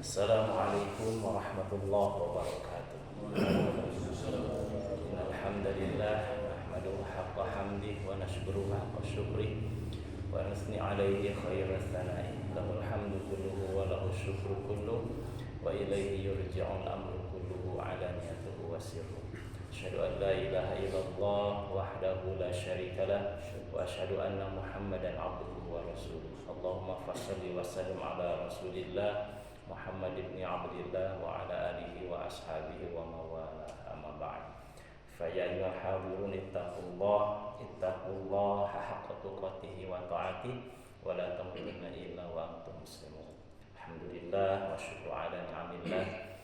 Assalamualaikum warahmatullahi wabarakatuh. Alhamdulillah nahmaduhu haqqa hamdihi wa nashkuruhu haqqa syukrihi wa nusni alaihi khairas sana'i. Lahul hamdu kulluhu wa lahus syukru kulluhu wa ilaihi yurja'ul amru kulluhu alaniyatuhu wa sirruhu. Asyhadu an la ilaha illallah wahdahu la syarika lah wa asyhadu anna Muhammadan abduhu wa rasuluh. Allahumma fashalli wa sallim ala Rasulillah Muhammad ibn Abdillah wa ala alihi wa ashabihi wa mawala, amma ba'd. Fa ya ayyuhal hadirun ittaqullaha haqqa tuqatih wa ta'atih wa la tamutunna illa wa antum muslimun. Alhamdulillah wa syukru ala ni'amillah.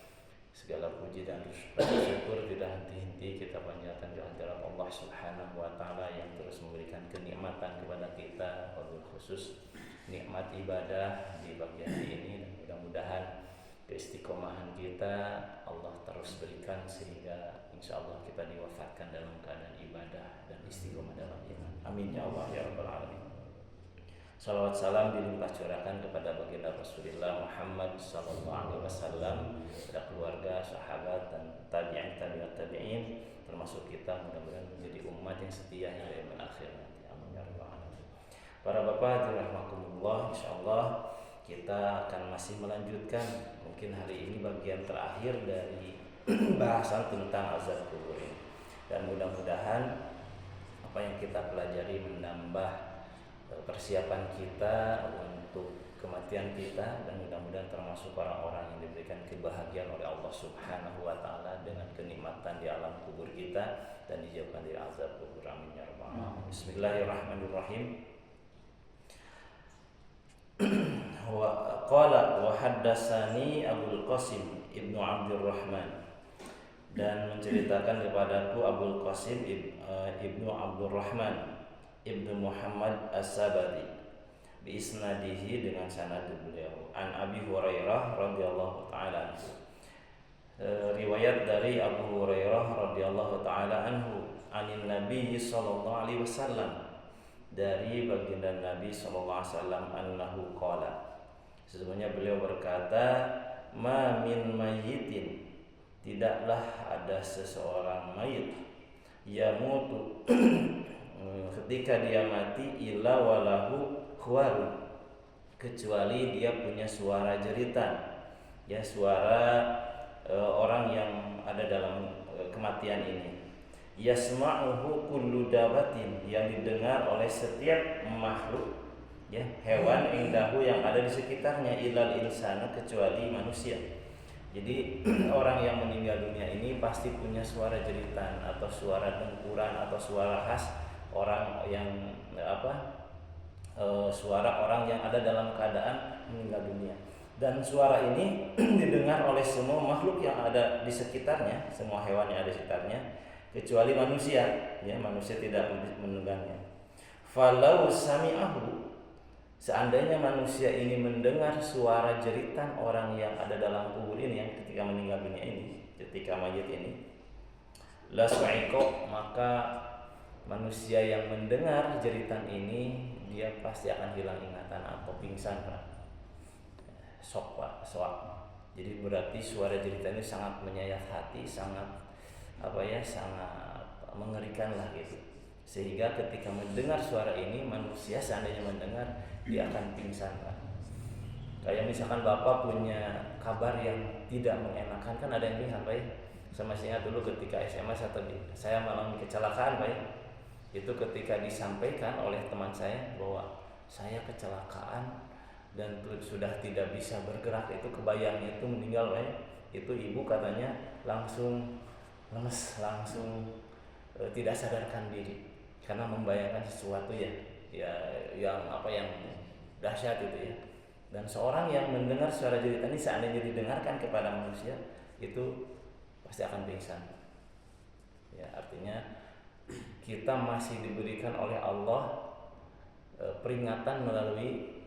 Segala puji dan syukur tidak henti-henti kita panjatkan kehadirat Allah Subhanahu wa taala yang terus memberikan kenikmatan kepada kita, wabil khusus nikmat ibadah di pagi hari ini, dan mudah-mudahan keistiqomahan kita Allah terus berikan sehingga insyaallah kita diwafatkan dalam keadaan ibadah dan istiqomah dalam iman. Amin ya Allah ya rabbal alamin. Salawat salam dilimpah curahkan kepada baginda Rasulullah Muhammad sallallahu alaihi wasallam, kepada keluarga, sahabat dan tabi'in termasuk kita, mudah-mudahan menjadi umat yang setia hingga yaumil akhir nanti. Amin ya rabbal alamin. Para bapak rahimakumullah, insyaallah kita akan masih melanjutkan mungkin hari ini bagian terakhir dari bahasan tentang azab kubur ini. Dan mudah-mudahan apa yang kita pelajari menambah persiapan kita untuk kematian kita, dan mudah-mudahan termasuk orang-orang yang diberikan kebahagiaan oleh Allah Subhanahu wa taala dengan kenikmatan di alam kubur kita dan dijauhkan dari azab kubur. Amin ya rabbal alamin. Bismillahirrahmanirrahim. Qala wa haddatsani Abdul Qasim Ibnu Abdurrahman, dan menceritakan kepadaku Abdul Qasim Ibnu Abdurrahman Ibnu Muhammad As-Sabati bi isnadihi, dengan sanad beliau, an Abi Hurairah radhiyallahu taala anhu, riwayat dari Abu Hurairah radhiyallahu taala anhu, anin Nabi sallallahu alaihi wasallam, dari baginda Nabi sallallahu alaihi wasallam, annahu qala, sesungguhnya beliau berkata, ma min mayyitin, tidaklah ada seseorang mayit, yamutu ketika dia mati, illa walahu khwarun, kecuali dia punya suara jeritan, ya, suara orang yang ada dalam kematian ini. Yasma'uhu kullu dabatin, yang didengar oleh setiap makhluk, ya, hewan indahu, yang ada di sekitarnya, ilal insana, kecuali manusia. Jadi orang yang meninggal dunia ini pasti punya suara jeritan atau suara dengkuran atau suara khas orang yang suara orang yang ada dalam keadaan meninggal dunia. Dan suara ini didengar oleh semua makhluk yang ada di sekitarnya, semua hewan yang ada di sekitarnya, kecuali manusia, ya, manusia tidak mendengarnya. Falau sami'ahu, seandainya manusia ini mendengar suara jeritan orang yang ada dalam kubur ini, yang ketika meninggal dunia ini, ketika mayit ini, la su'iqo, maka manusia yang mendengar jeritan ini dia pasti akan hilang ingatan atau pingsan, Pak. Shock. Jadi berarti suara jeritan ini sangat menyayat hati, sangat sangat mengerikan lah gitu. Sehingga ketika mendengar suara ini, manusia seandainya mendengar, dia akan pingsan, Pak. Kayak misalkan Bapak punya kabar yang tidak mengenakan, kan ada yang pingsan, Pak. Saya masih ingat dulu ketika SMA saya mengalami kecelakaan, Pak. Itu ketika disampaikan oleh teman saya bahwa saya kecelakaan dan sudah tidak bisa bergerak, itu kebayang itu meninggal, itu ibu katanya langsung lemes, langsung tidak sadarkan diri karena membayangkan sesuatu yang dahsyat itu, ya. Dan seorang yang mendengar suara jeritan ini seandainya didengarkan kepada manusia, itu pasti akan pingsan. Ya, artinya kita masih diberikan oleh Allah peringatan melalui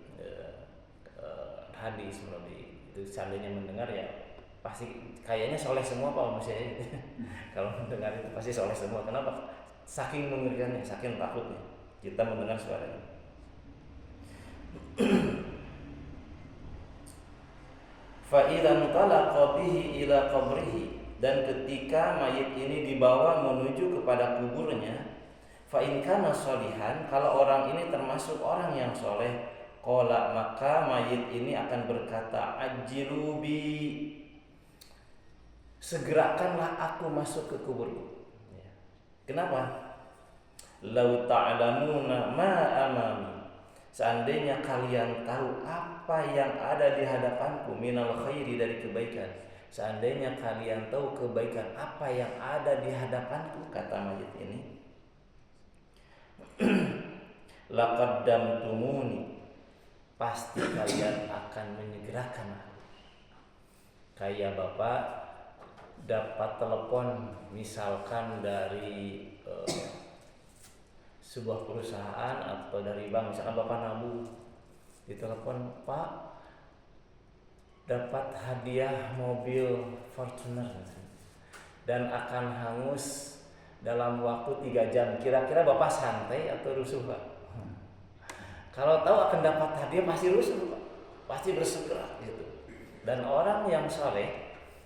hadis, melalui itu. Seandainya mendengar, ya pasti kayaknya soleh semua Pak manusia itu. Kalau mendengar itu pasti soleh semua. Kenapa? Saking mengerikannya, saking takutnya kita mendengar suara ini. Fa idzan talaqa bihi ila qabrihi, dan ketika mayit ini dibawa menuju kepada kuburnya, fa in kana sholihan, kalau orang ini termasuk orang yang soleh, qala, maka mayit ini akan berkata, ajjilu bi, segerakanlah aku masuk ke kuburku. Kenapa? Lau ta'lamuna ma amami, seandainya kalian tahu apa yang ada di hadapanku, minal khairi, dari kebaikan. Seandainya kalian tahu kebaikan apa yang ada di hadapanku, kata mayit ini, laqaddamtumuni, pasti kalian akan menyegerakan aku. Kayak bapak dapat telepon misalkan dari sebuah perusahaan atau dari bank, misalkan bapak nabung, ditelepon, Pak, dapat hadiah mobil Fortuner dan akan hangus dalam waktu 3 jam. Kira-kira bapak santai atau rusuh, Pak? Kalau tahu akan dapat hadiah pasti rusuh, Pak. Pasti bersegera gitu. Dan orang yang soleh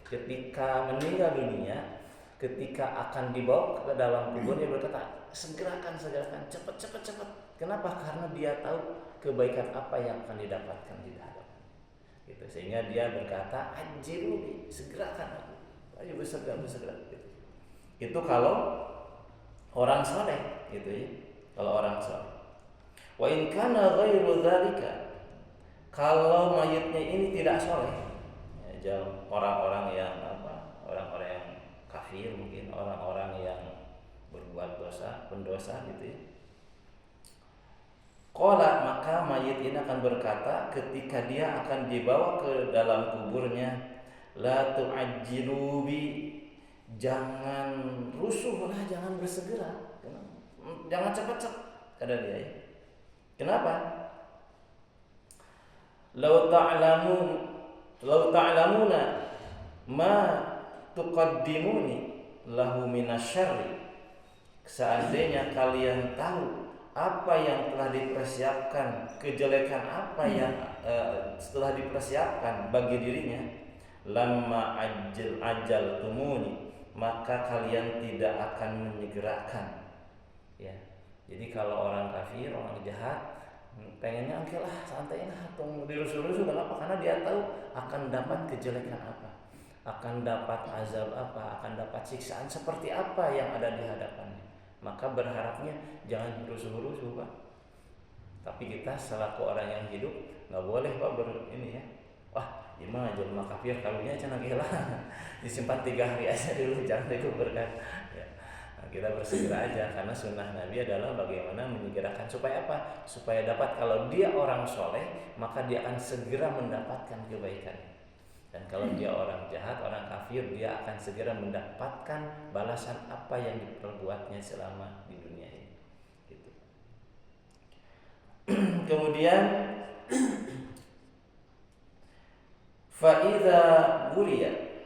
ketika meninggal dunia, ketika akan dibawa ke dalam kubur, dia berkata, segerakan, cepat. Kenapa? Karena dia tahu kebaikan apa yang akan didapatkan di hadapan. Gitu. Sehingga dia berkata, ajjilu, segerakan aku. Ayo bersegera. Gitu. Itu kalau orang soleh, gitu ya. Kalau orang soleh. Wa in kana ghairu dzalika, kalau mayitnya ini tidak soleh, ya, orang-orang yang orang-orang yang kafir, mungkin orang-orang yang berbuat pendosa gitu ya. Qala, maka mayit ini akan berkata ketika dia akan dibawa ke dalam kuburnya, la tu'ajjilu bi, jangan rusuhlah, jangan bersegera, jangan cepat, kata dia ya. Kenapa? Lau ta'lamuna ma tuqaddimuni lahu minasyarri, seandainya kalian tahu apa yang telah dipersiapkan, kejelekan apa yang setelah dipersiapkan bagi dirinya, lamma ajal tumuni, maka kalian tidak akan menyegerakan. Ya, jadi kalau orang kafir, orang jahat, pengennya oke lah, santai lah, atau dirusuh-rusuh. Kenapa? Karena dia tahu akan dapat kejelekan apa, akan dapat azab apa, akan dapat siksaan seperti apa yang ada di hadapannya. Maka berharapnya jangan rusuh-rusuh, Pak. Tapi kita selaku orang yang hidup nggak boleh, Pak, ini ya. Wah, gimana jelma kafir kalunya cenah gila. Disimpan 3 hari aja dulu, jangan dikuburkan. Ya. Nah, kita bersegera aja, karena sunnah Nabi adalah bagaimana menyegerakan supaya apa? Supaya dapat, kalau dia orang soleh, maka dia akan segera mendapatkan kebaikan. Dan kalau dia orang jahat, orang kafir, dia akan segera mendapatkan balasan apa yang diperbuatnya selama di dunia ini. Gitu. Kemudian fa'idha buliya,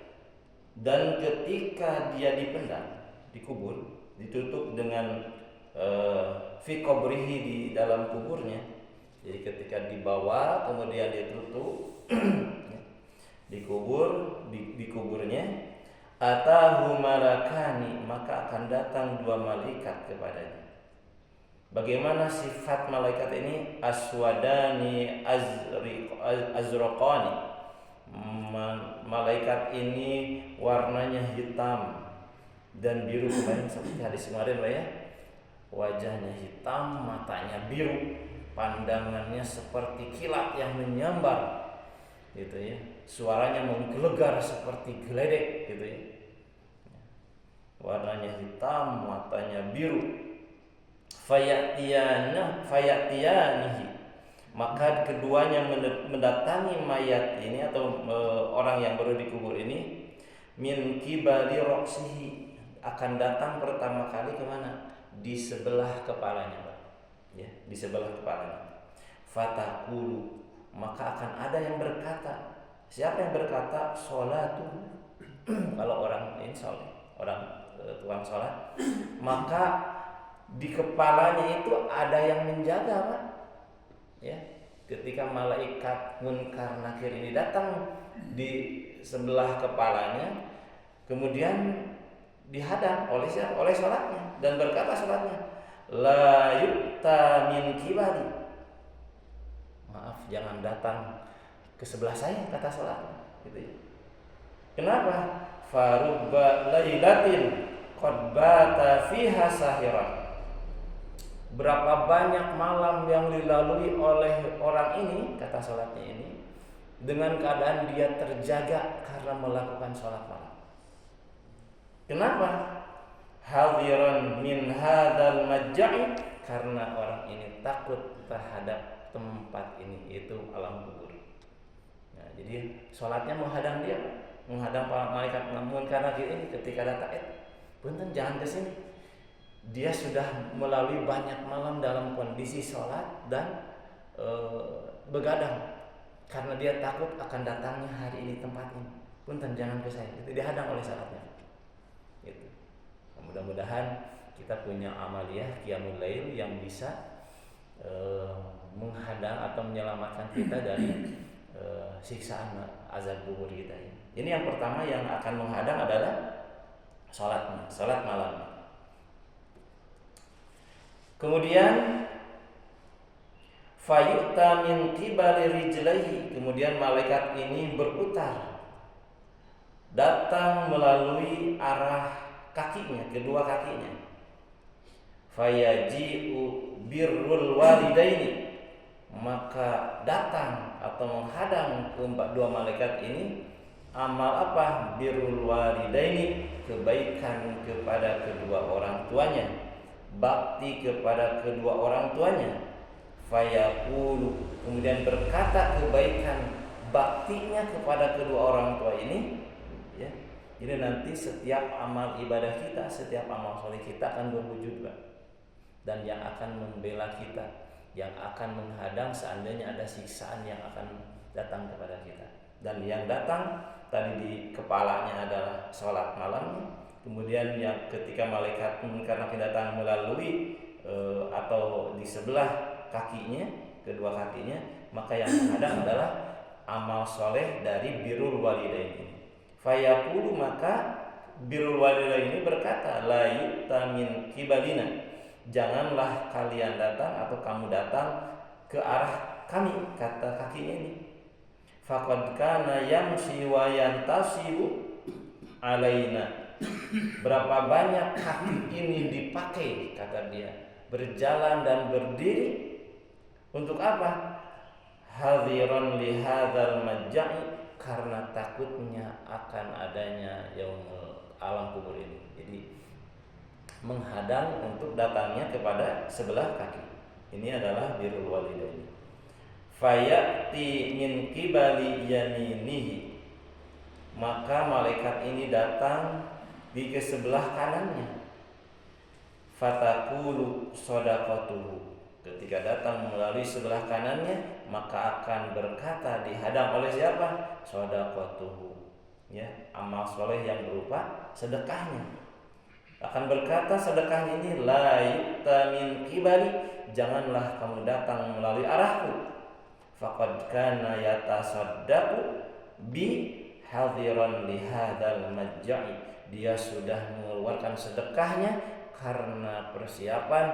dan ketika dia dipendam, dikubur, ditutup dengan fi qabrihi, di dalam kuburnya. Jadi ketika dibawa kemudian ditutup dikubur, di kuburnya, atahu malakani, maka akan datang 2 malaikat kepadanya. Bagaimana sifat malaikat ini? Aswadani azraqani, malaikat ini warnanya hitam dan biru. Kemarin seperti hadis kemarin, Pak ya, wajahnya hitam, matanya biru, pandangannya seperti kilat yang menyambar, gitu ya. Suaranya menggelegar seperti geledek, gitu ya. Warnanya hitam, matanya biru. Fayatiyanihi, maka keduanya mendatangi mayat ini atau orang yang baru dikubur ini, min kibali roksihi, akan datang pertama kali kemana? Di sebelah kepalanya, Pak. Ya, di sebelah kepalanya. Fatakulu, maka akan ada yang berkata. Siapa yang berkata? Sholatu. Kalau orang ini soleh, orang tukang sholat, maka di kepalanya itu ada yang menjaga, Pak. Ya, ketika malaikat Munkar Nakir ini datang di sebelah kepalanya, kemudian dihadang oleh siapa? Oleh sholatnya, dan berkata sholatnya, la yu'ta min kibali, maaf jangan datang ke sebelah saya, kata sholatnya, gitu ya. Kenapa? Farubba lailatin qad bata fiha sahiran. Berapa banyak malam yang dilalui oleh orang ini, kata sholatnya ini, dengan keadaan dia terjaga karena melakukan sholat malam. Kenapa? Hadiran min hadzal majja'i, karena orang ini takut terhadap tempat ini, yaitu alam kubur. Nah, jadi sholatnya menghadang dia, menghadang malaikat Munkar Nakir ini ketika datang, punten jangan ke sini. Dia sudah melalui banyak malam dalam kondisi sholat dan begadang karena dia takut akan datangnya hari ini tempat ini. Punten jangan ke saya. Itu dihadang oleh sholatnya. Gitu. Mudah-mudahan kita punya amaliyah qiyamul lail yang bisa menghadang atau menyelamatkan kita dari siksaan azab kubur kita ini. Ini yang pertama yang akan menghadang adalah sholatnya, sholat malam. Kemudian fayu'ta min qibali rijlaihi, kemudian malaikat ini berputar datang melalui arah kakinya, kedua kakinya. Fayaji'u birrul walidaini, maka datang atau menghadang kedua malaikat ini amal apa? Birrul walidaini, kebaikan kepada kedua orang tuanya, bakti kepada kedua orang tuanya. Fayaqulu, kemudian berkata kebaikan baktinya kepada kedua orang tua ini, ya. Jadi nanti setiap amal ibadah kita, setiap amal soleh kita akan berwujud, Pak. Dan yang akan membela kita, yang akan menghadang seandainya ada siksaan yang akan datang kepada kita. Dan yang datang tadi di kepalanya adalah sholat malamnya. Kemudian yang ketika malaikat Munkar Nakir datang melalui atau di sebelah kakinya, kedua kakinya, maka yang menghadang adalah amal soleh dari birrul walidain ini. Fayaqulu, maka birrul walidain ini berkata, la yu'ta min kibalina, janganlah kalian datang atau kamu datang ke arah kami, kata kakinya ini. Faqad kana yamshi wa yantasibu alaina, berapa banyak kaki ini dipakai, kata dia, berjalan dan berdiri untuk apa? Hadiran li hadzal majja'i, karena takutnya akan adanya yaumul alam kubur ini. Jadi menghadang untuk datangnya kepada sebelah kaki. Ini adalah birrul walidain. Fayati min qibali yaminihi, maka malaikat ini datang di sebelah kanannya. Fatakulu shadaqatuhu, ketika datang melalui sebelah kanannya, maka akan berkata, dihadang oleh siapa? Shadaqatuhu, ya, amal soleh yang berupa sedekahnya. Akan berkata sedekahnya ini, la yu'ta min qibali, janganlah kamu datang melalui arahku. Faqad kana yatasaddaqu bi hadiran li hadzal majja'i, dia sudah mengeluarkan sedekahnya karena persiapan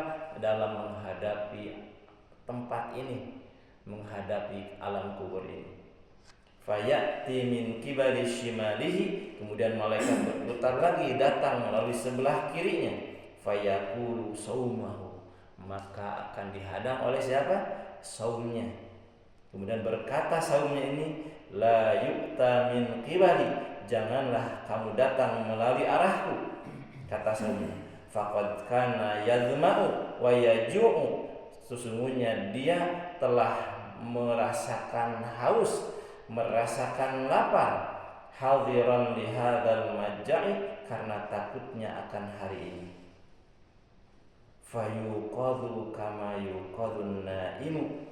dalam menghadapi tempat ini, menghadapi alam kubur ini. Fayati min qibali shimalihi, kemudian malaikat berputar lagi datang melalui sebelah kirinya. Fayaqulu saumahu, maka akan dihadang oleh siapa? Saumnya. Kemudian berkata saumnya ini, la yu'ta min qibali, janganlah kamu datang melalui arahku, kata saumnya. Faqad kana yadhma'u wa yaju'u, sesungguhnya dia telah merasakan haus, merasakan lapar. Hadiran li hadzal majja'i, karena takutnya akan hari ini. Fayuqadhu kama yuqadhun naimu,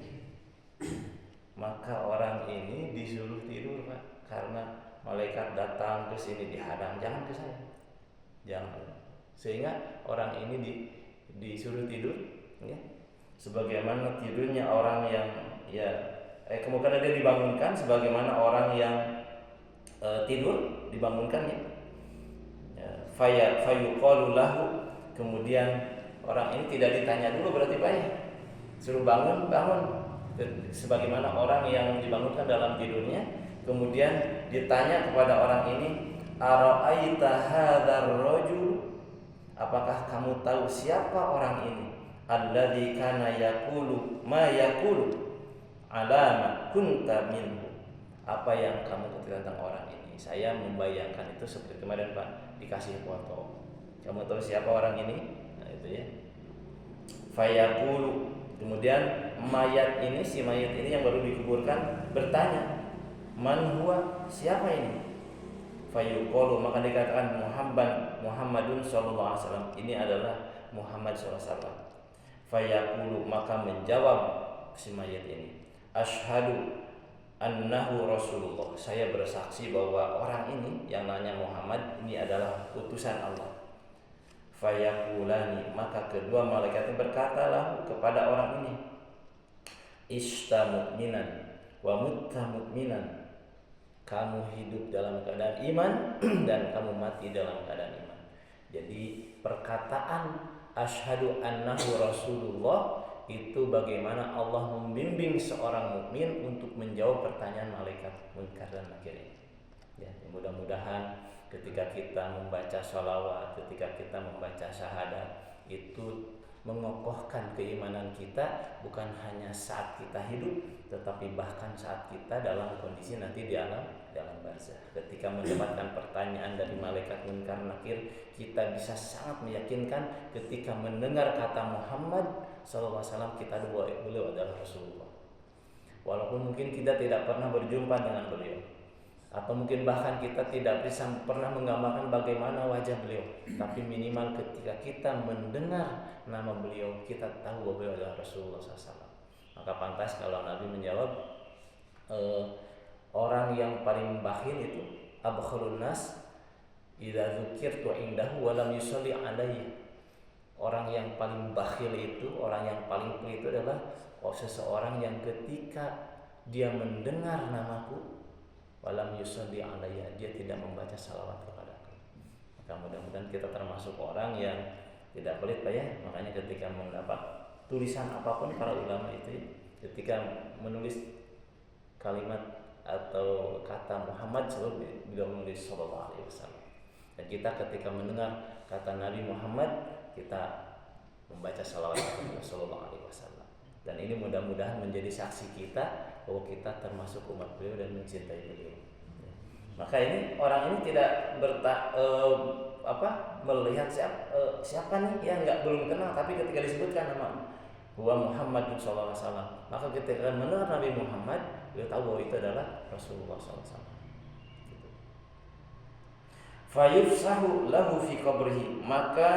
maka orang ini disuruh tidur, Pak, karena malaikat datang ke sini dihadang, jangan ke saya, jangan. Sehingga orang ini disuruh tidur, ya, sebagaimana tidurnya orang yang ya kemungkinan dia dibangunkan sebagaimana orang yang tidur dibangunkannya. Fayuqalu lahu, kemudian orang ini tidak ditanya dulu berarti Pak ya, suruh bangun sebagaimana orang yang dibangunkan dalam tidurnya. Kemudian ditanya kepada orang ini, ara'aita hadzal rajul, apakah kamu tahu siapa orang ini? Alladzi kana yaqulu ma yaqulu alama kunta minhu, apa yang kamu katakan tentang orang ini? Saya membayangkan itu seperti kemarin Pak, dikasih foto. Kamu tahu siapa orang ini? Nah itu ya. Fayaqulu, kemudian si mayat ini yang baru dikuburkan bertanya, man huwa, siapa ini? Fayuqalu, maka dikatakan Muhammadun sallallahu alaihi wasallam, ini adalah Muhammad sallallahu alaihi wasallam. Fayaqulu, maka menjawab si mayat ini, asyhadu annahu rasulullah, saya bersaksi bahwa orang ini yang namanya Muhammad ini adalah utusan Allah. Fayaqulani, maka kedua malaikat berkatalah kepada orang ini, ishta mu'minan wa mutta mu'minan, kamu hidup dalam keadaan iman dan kamu mati dalam keadaan iman. Jadi perkataan asyhadu annahu rasulullah itu bagaimana Allah membimbing seorang mukmin untuk menjawab pertanyaan malaikat munkar dan nakir ini. Ya, mudah-mudahan ketika kita membaca sholawat, ketika kita membaca syahadat, itu mengokohkan keimanan kita bukan hanya saat kita hidup, tetapi bahkan saat kita dalam kondisi nanti di alam barzakh. Ketika mendapatkan pertanyaan dari malaikat munkar nakir, kita bisa sangat meyakinkan ketika mendengar kata Muhammad SAW, kita beliau adalah Rasulullah. Walaupun mungkin kita tidak pernah berjumpa dengan beliau, atau mungkin bahkan kita tidak bisa pernah menggambarkan bagaimana wajah beliau, tapi minimal ketika kita mendengar nama beliau, kita tahu bahwa beliau adalah Rasulullah SAW. Maka pantas kalau Nabi menjawab, orang yang paling bakhil itu abkhulun nas idza dzukirtu indahu wa lam yusalli alayhi. Orang yang paling bakhil itu, orang yang paling pelit itu adalah seseorang yang ketika dia mendengar namaku walam yusalli alayya, dia tidak membaca salawat kepadaku. Maka mudah-mudahan kita termasuk orang yang tidak pelit Pak ya. Makanya ketika mendapat tulisan apapun para ulama itu, ketika menulis kalimat atau kata Muhammad selalu beliau menulis sallallahu alaihi wasallam. Dan kita ketika mendengar kata Nabi Muhammad, kita membaca salawat sallallahu alaihi wasallam. Dan ini mudah-mudahan menjadi saksi kita bahwa kita termasuk umat beliau dan mencintai beliau. Maka ini orang ini tidak melihat siapa nih yang belum kenal, tapi ketika disebutkan nama bahwa Muhammad sallallahu alaihi wasallam, maka ketika mendengar Nabi Muhammad, dia tahu bahwa itu adalah Rasulullah sallallahu alaihi wasallam. Fayufsahu lahu fi qabrihi, maka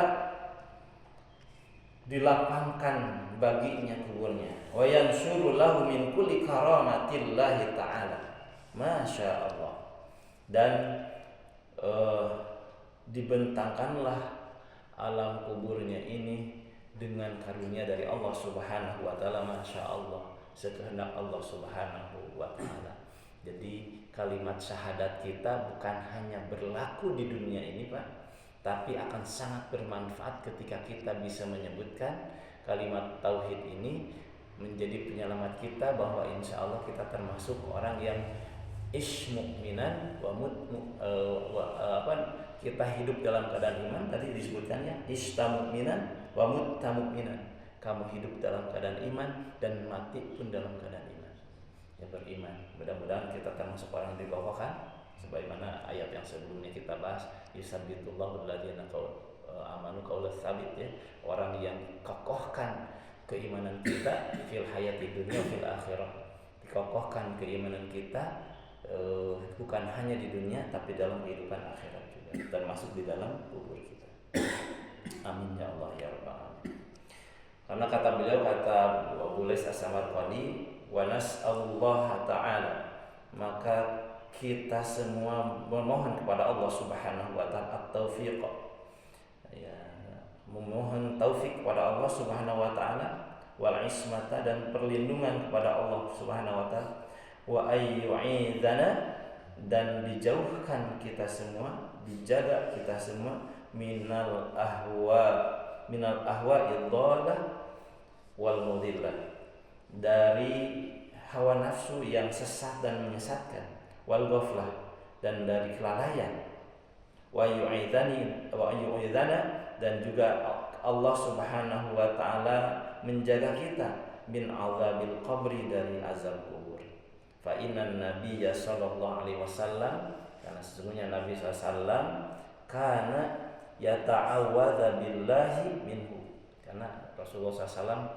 dilapangkan baginya kuburnya. Wa yansuru lahu min kulli karamatillahi ta'ala. Masya Allah. Dan dibentangkanlah alam kuburnya ini dengan karunia dari Allah Subhanahu wa taala. Masya Allah, sekehendak Allah Subhanahu wa taala. Jadi kalimat syahadat kita bukan hanya berlaku di dunia ini Pak, tapi akan sangat bermanfaat ketika kita bisa menyebutkan kalimat tauhid ini menjadi penyelamat kita, bahwa insya Allah kita termasuk orang yang mu'minan kita hidup dalam keadaan iman. Tadi disebutkannya mu'minan wa mu'minan, kamu hidup dalam keadaan iman dan mati pun dalam keadaan iman, yang beriman. Mudah-mudahan kita termasuk orang yang dikokohkan, sebagaimana ayat yang sebelumnya kita bahas, yusabbitullahu alladziina amanu qaulan tsabit ya, orang yang kokohkan keimanan kita fil hayati dunya fil akhirah, dikokohkan keimanan kita bukan hanya di dunia tapi dalam kehidupan akhirat juga, termasuk di dalam kubur kita. Amin ya Allah ya rabbal alamin. Karena kata beliau, kata Abu Lais As-Samarqandi, wa nas'alullah ta'ala, maka kita semua memohon kepada Allah Subhanahu wa taala at-taufiq, ya, memohon taufik kepada Allah Subhanahu wa taala, wal ismata dan perlindungan kepada Allah Subhanahu wa taala, wa ayyu'idana dan dijauhkan kita semua, dijaga kita semua minal ahwa'i dhalah wal mudillah, dari hawa nafsu yang sesat dan menyesatkan, wal ghaflah dan dari kelalaian, wa yu'idana dan juga Allah Subhanahu wa taala menjaga kita min azabil qabri, dari azab kubur. Fa innan nabiyya sallallahu alaihi wasallam, karena sesungguhnya Nabi SAW kana yata'awwadza billahi minhu, karena Rasulullah SAW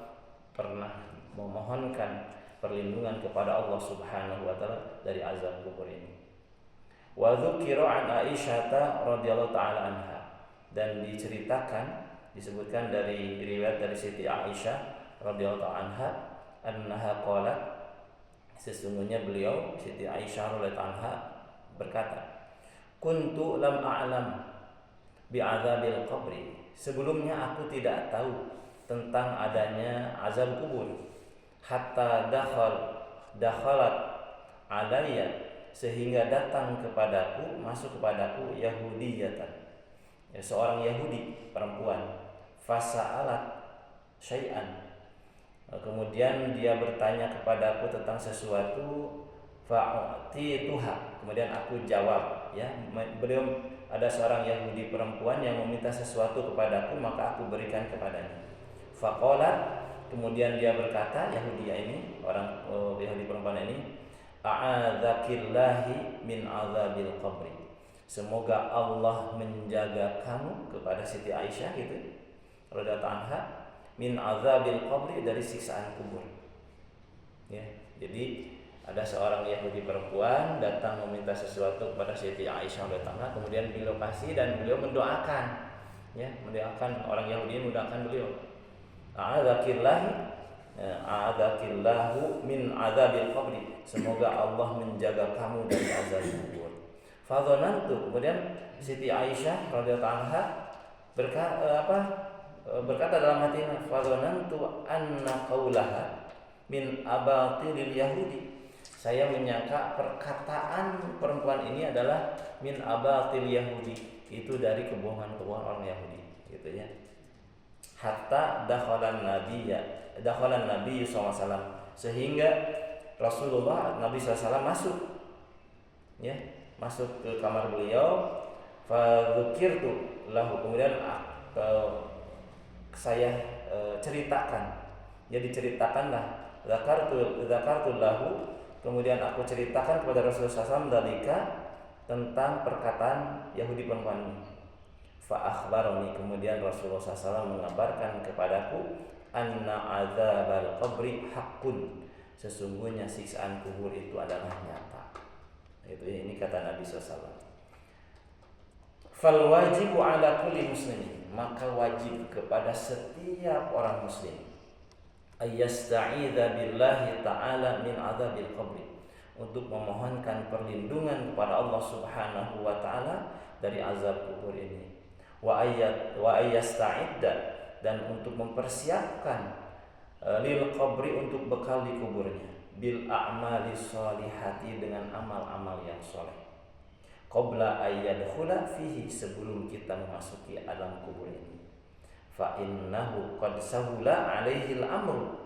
pernah memohonkan perlindungan kepada Allah Subhanahu wa taala dari azab kubur ini. Wa dzukira an Aisyah radhiyallahu taala anha, dan disebutkan dari riwayat dari Siti Aisyah radhiyallahu taala anha, annaha qalat, sesungguhnya beliau Siti Aisyah radhiyallahu anha berkata, kuntu lam a'lam bi'adzabil qabri, sebelumnya aku tidak tahu tentang adanya azab kubur, hatta dakhalat alayya, sehingga datang kepadaku, masuk kepadaku Yahudiyatan, seorang Yahudi perempuan, fasa'alat syai'an, kemudian dia bertanya kepadaku tentang sesuatu, fa'atituha, kemudian aku jawab, ya, beliau ada seorang Yahudi perempuan yang meminta sesuatu kepadaku, maka aku berikan kepadanya. Faqalat, kemudian dia berkata, Yahudi ini, orang Yahudi perempuan ini, a'adzakillahi min azabil qabri, semoga Allah menjaga kamu, kepada Siti Aisyah gitu radhiyallahu anha, min azabil qabri, dari siksaan kubur. Ya, jadi ada seorang Yahudi perempuan datang meminta sesuatu kepada Siti Aisyah radhiyallahu anha, kemudian beliau kasih dan beliau mendoakan, ya, mendoakan orang Yahudi, mendoakan beliau, a'adzakillahu min azabil qabri, semoga Allah menjaga kamu dari azab kubur. Fadhanantu, kemudian Siti Aisyah radhiyallahu anha berkata dalam hatinya, fadhanantu anna qaulaha min abatilil yahudi, saya menyangka perkataan perempuan ini adalah min abatil yahudi, itu dari kebohongan-kebohongan orang Yahudi, gitu ya. Hatta dakhalan Nabi SAW, sehingga Rasulullah Nabi SAW masuk, ya, masuk ke kamar beliau. Fadzukirtu lahu, kemudian saya ceritakan, ya, diceritakanlah, zakartu lahu, kemudian aku ceritakan kepada Rasulullah SAW dalika, tentang perkataan Yahudi perempuan ini. Fa akhbarani, kemudian Rasulullah SAW mengabarkan kepadaku, anna adzabal qabri haqqun, sesungguhnya siksaan kubur itu adalah nyata. Itu ini kata Nabi SAW. Fal wajibu ala kulli muslimin, maka wajib kepada setiap orang muslim, ayyasta'idza billahi ta'ala min adzabil qabri, untuk memohonkan perlindungan kepada Allah Subhanahu wa taala dari azab kubur ini. Wa ayyasta'idda, dan untuk mempersiapkan lil qabri, untuk bekal di kuburnya, bil a'mali sholihati, dengan amal-amal yang soleh, qabla ayyadkhula fihi, sebelum kita memasuki alam kubur ini. Fa innahu qad sahula alaihi al-amru,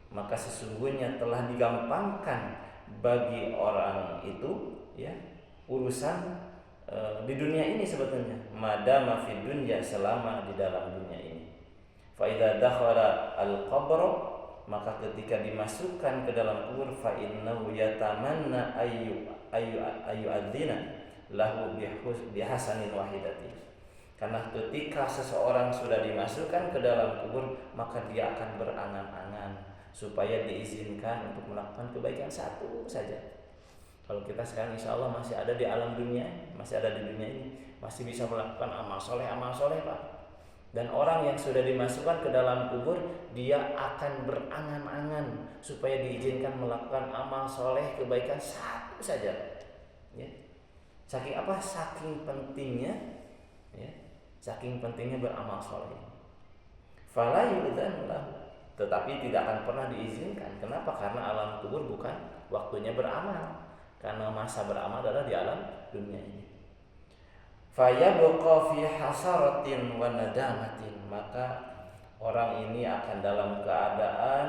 maka sesungguhnya telah digampangkan bagi orang itu, ya, urusan di dunia ini sebetulnya, madama fid dunya, selama di dalam dunia ini. Fa idza dakhala al-qabr, maka ketika dimasukkan ke dalam kubur, fa innahu yatamanna ayu adzina lahu bihasanin wahidati, karena ketika seseorang sudah dimasukkan ke dalam kubur, maka dia akan berangan-angan supaya diizinkan untuk melakukan kebaikan satu saja. Kalau kita sekarang insya Allah masih ada di alam dunia, masih ada di dunia ini, masih bisa melakukan amal soleh Pak. Dan orang yang sudah dimasukkan ke dalam kubur, dia akan berangan-angan supaya diizinkan melakukan amal soleh kebaikan satu saja, ya. Saking apa? Saking pentingnya, ya, saking pentingnya beramal soleh. Fala yudzan lahu, tetapi tidak akan pernah diizinkan. Kenapa? Karena alam kubur bukan waktunya beramal, karena masa beramal adalah di alam dunia ini. Fayabqa fi hasaratin wa nadamatin, maka orang ini akan dalam keadaan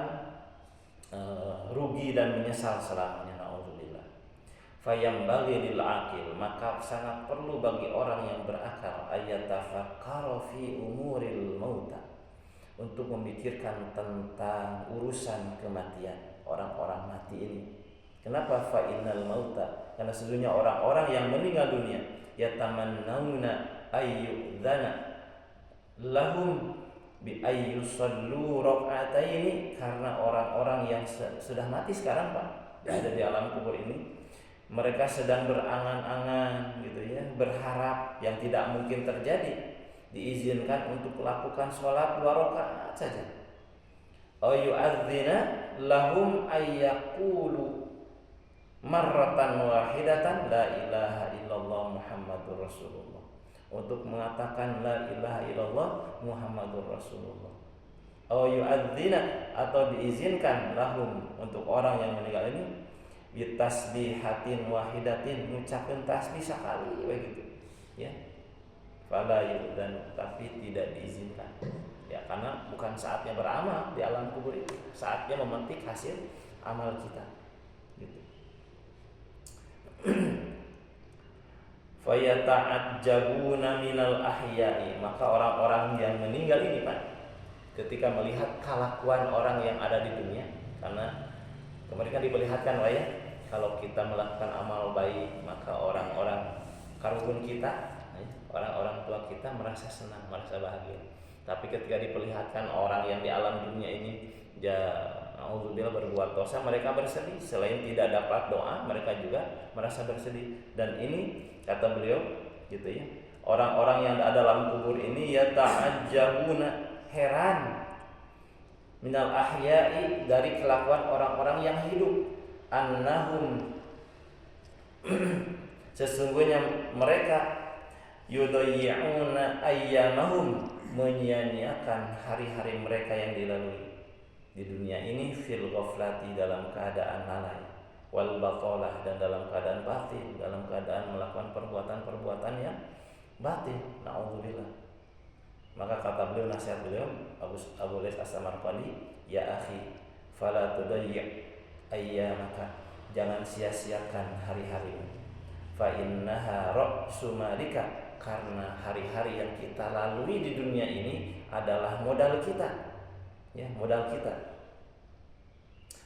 rugi dan menyesal selamanya. Naudzubillah. Fayambaghi lil aqil, maka sangat perlu bagi orang yang berakal ayatafakkara fi umuril mauta, untuk memikirkan tentang urusan kematian orang-orang mati ini. Kenapa? Fa innal mauta, karena sesungguhnya orang-orang yang meninggal dunia yatamannawna ayyudzana lahum bi ayyusallu rak'ataini, karena orang-orang yang sudah mati sekarang Pak, yang ada di alam kubur ini, mereka sedang berangan-angan gitu ya, berharap yang tidak mungkin terjadi, diizinkan untuk melakukan sholat 2 rakaat saja. Ayu'adzina lahum ayyaqulu marratan wahidatan la ilaha illallah Muhammadur Rasulullah, untuk mengatakan la ilaha illallah Muhammadur Rasulullah. Ayu'adzina, atau diizinkan lahum, untuk orang yang meninggal ini, bitasbihatin wahidatin, mengucapkan tasbih sekali begitu ya. Fala yu'dzan, tapi tidak diizinkan ya, karena bukan saatnya beramal di alam kubur itu, saatnya memetik hasil amal kita gitu. Fayata'ajjabuna minal ahya'i, maka orang-orang yang meninggal ini Pak, ketika melihat kelakuan orang yang ada di dunia, karena kemarin kan diperlihatkan Pak ya, kalau kita melakukan amal baik maka orang-orang karun kita, orang-orang tua kita merasa senang, merasa bahagia. Tapi ketika diperlihatkan orang yang di alam dunia ini na'udzubillah berbuat dosa, mereka bersedih. Selain tidak dapat doa, mereka juga merasa bersedih. Dan ini kata beliau gitu ya, orang-orang yang ada dalam kubur ini ya ta'ajjabuna, heran, minal ahya'i, dari kelakuan orang-orang yang hidup, annahum sesungguhnya mereka yudayyi'una ayyamahum, menyia-nyiakan hari-hari mereka yang dilalui di dunia ini, fil ghaflati, dalam keadaan lalai, wal batalah, dan dalam keadaan batil, dalam keadaan melakukan perbuatan-perbuatan yang batil. Na'udzubillah. Maka kata beliau, nasihat beliau Abu Lais As-Samarqandi, ya akhi fala tudayyi' ayyamaka, jangan sia-siakan hari-harimu, fa innaha ra'su malika, karena hari-hari yang kita lalui di dunia ini adalah modal kita ya, modal kita.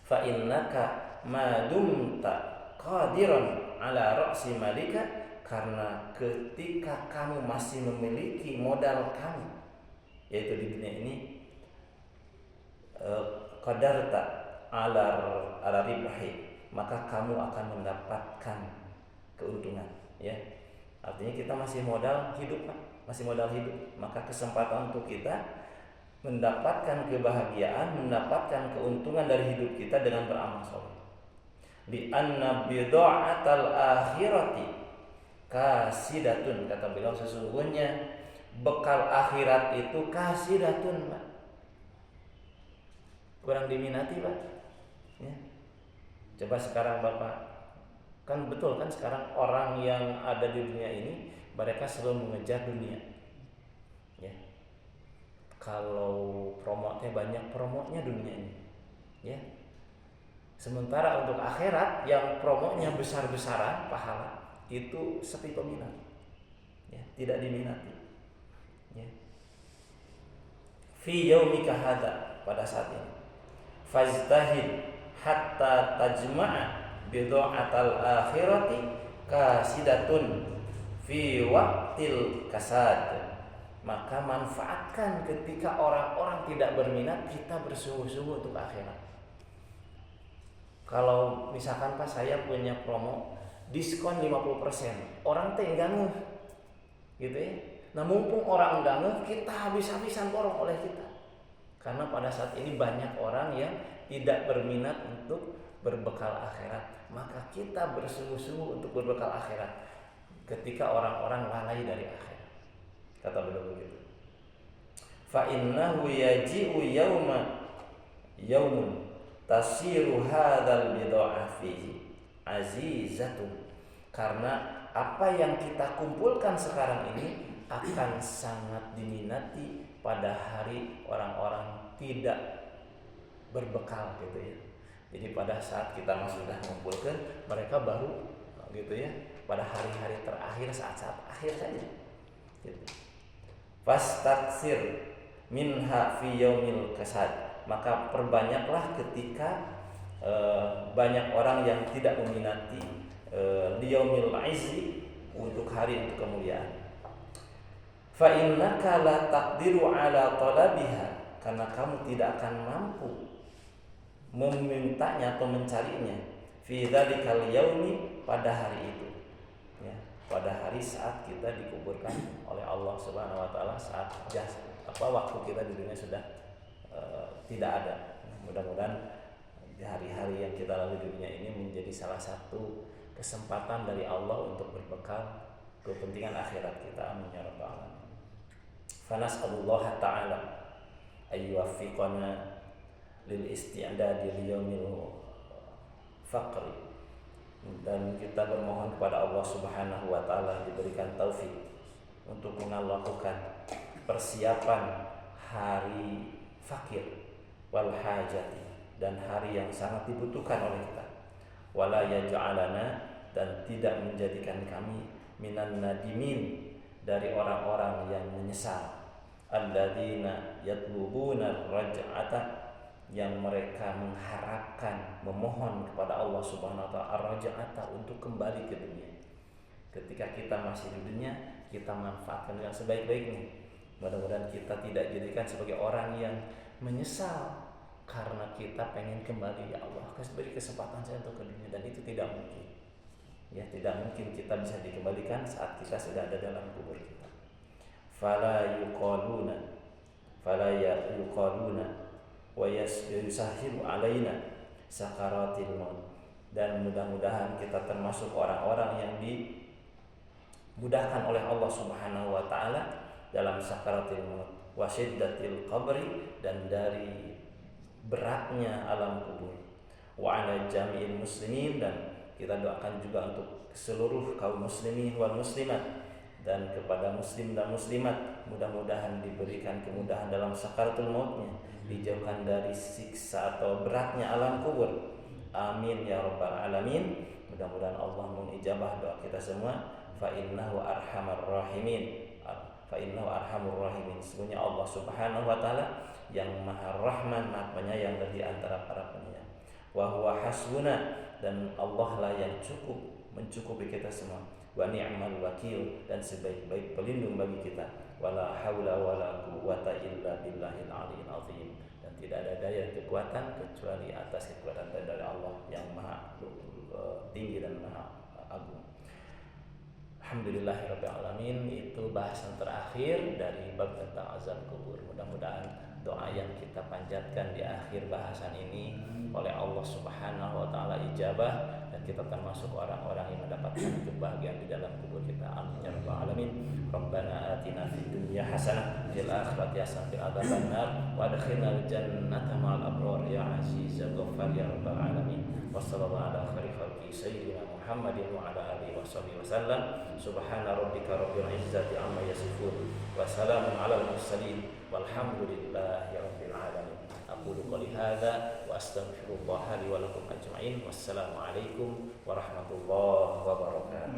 Fa innaka ma dumta qadiran ala ra'si malika, karena ketika kamu masih memiliki modal kamu, yaitu di dunia ini, qadarta ala ribahi, maka kamu akan mendapatkan keuntungan ya. Artinya kita masih modal hidup Pak, masih modal hidup, maka kesempatan untuk kita mendapatkan kebahagiaan, mendapatkan keuntungan dari hidup kita dengan beramal saleh. Li anna bid'atal akhirati kasidatun, kata beliau, sesungguhnya bekal akhirat itu kasidatun Pak, kurang diminati Pak ya. Coba sekarang Bapak, kan betul kan sekarang orang yang ada di dunia ini mereka selalu mengejar dunia ya. Kalau promotnya banyak, promotnya dunia ini ya. Sementara untuk akhirat yang promotnya besar-besaran pahala, itu sepi peminat ya, tidak diminati ya. Fi yaumika hadza, pada saat ini, fajtahid hatta tajma'a bid'atal akhirati kasidatun fi waqtil kasad, maka manfaatkan ketika orang-orang tidak berminat, kita bersungguh-sungguh untuk akhirat. Kalau misalkan Pak, saya punya promo diskon 50%, orang teh enggak ngeh gitu ya. Nah mumpung orang enggak ngeh, kita habis-habisan borong oleh kita, karena pada saat ini banyak orang yang tidak berminat untuk berbekal akhirat, maka kita bersungguh-sungguh untuk berbekal akhirat ketika orang-orang lalai dari akhirat. Kata beliau begitu. Fa innahu yaji'u yauma yaumun tasiru hadzal bid'ah fihi azizatun, karena apa yang kita kumpulkan sekarang ini akan sangat diminati pada hari orang-orang tidak berbekal gitu ya. Jadi pada saat kita masih sudah mengumpulkan, mereka baru gitu ya pada hari-hari terakhir, saat-saat akhir saja gitu. Fastaksir minha fi yaumil kasad, maka perbanyaklah ketika banyak orang yang tidak meminati liyaumil izzi, untuk hari untuk kemuliaan. Fa innaka la taqdiru ala talabiha, karena kamu tidak akan mampu memintanya atau mencarinya fi dzalikal yaumi, pada hari itu ya, pada hari saat kita dikuburkan oleh Allah Subhanahu wa taala, saat waktu kita di dunia sudah tidak ada. Mudah-mudahan di hari-hari yang kita lalui di dunia ini menjadi salah satu kesempatan dari Allah untuk berbekal kepentingan akhirat kita. Amin ya rabbal alamin. Fa nas'alullah ta'ala ayyuwaffiqana lil isti'dadi li yaumil faqri, dan kita bermohon kepada Allah Subhanahu wa taala diberikan taufik untuk melakukan persiapan hari fakir wal hajati, dan hari yang sangat dibutuhkan oleh kita. Wala yaj'alana, dan tidak menjadikan kami minan nadimin, dari orang-orang yang menyesal, alladzina yatlubuna raj'ata, yang mereka mengharapkan, memohon kepada Allah Subhanahu wa taala ar-raj'ata, untuk kembali ke dunia. Ketika kita masih di dunia, kita manfaatkan dengan sebaik-baiknya. Mudah-mudahan kita tidak jadikan sebagai orang yang menyesal karena kita pengen kembali, ya Allah beri kesempatan saya untuk ke dunia, dan itu tidak mungkin. Ya, tidak mungkin kita bisa dikembalikan saat kita sudah ada dalam kubur kita. Fala yuqaluna wa yusahilu alaina sakaratil maut, dan mudah-mudahan kita termasuk orang-orang yang dimudahkan oleh Allah Subhanahu wa taala dalam sakaratil maut, wa syiddatil qabri, dan dari beratnya alam kubur, wa ala jami'il muslimin, dan kita doakan juga untuk seluruh kaum muslimin wal muslimat, dan kepada muslim dan muslimat, mudah-mudahan diberikan kemudahan dalam sakaratul mautnya, dijauhkan dari siksa atau beratnya alam kubur. Amin ya rabbal alamin. Mudah-mudahan Allah mengijabah doa kita semua. Fa innahu arhamar rahimin. Sesungguhnya Allah Subhanahu wa taala yang Maha Rahman, Maha Penyayang dari antara para penyayang. Wa huwa hasbuna, dan Allah lah yang cukup, mencukupi kita semua. Wa ni'mal wakil, dan sebaik-baik pelindung bagi kita. Wala haula wala quwwata illa billahil aliyil azim, dan tidak ada daya kekuatan kecuali atas kekuatan dari Allah yang Maha tinggi dan Maha agung. Alhamdulillahirabbil alamin. Itu bahasan terakhir dari bab tentang azab kubur. Mudah-mudahan doa yang kita panjatkan di akhir bahasan ini oleh Allah Subhanahu wa taala ijabah, dan kita termasuk orang-orang yang mendapatkan kebahagiaan di dalam kubur kita. Amin ya rabbal alamin. Rabbana atina fid dunya hasanah fil akhirati hasanah wa qina adzabannar wa adkhilnal jannata ma'al abrar ya aziz ya ghaffar ya rabbal alamin. Wassallallahu ala khairi khalqi sayyidina Muhammadin wa ala alihi washabihi wasallam. Subhana rabbika rabbil izzati amma yasifun wa salamun alal mursalin walhamdulillahi rabbil alamin. Aqulu qouli hadza wa astaghfirullah li wa lakum ajma'in. Wassalamu alaikum warahmatullahi wabarakatuh.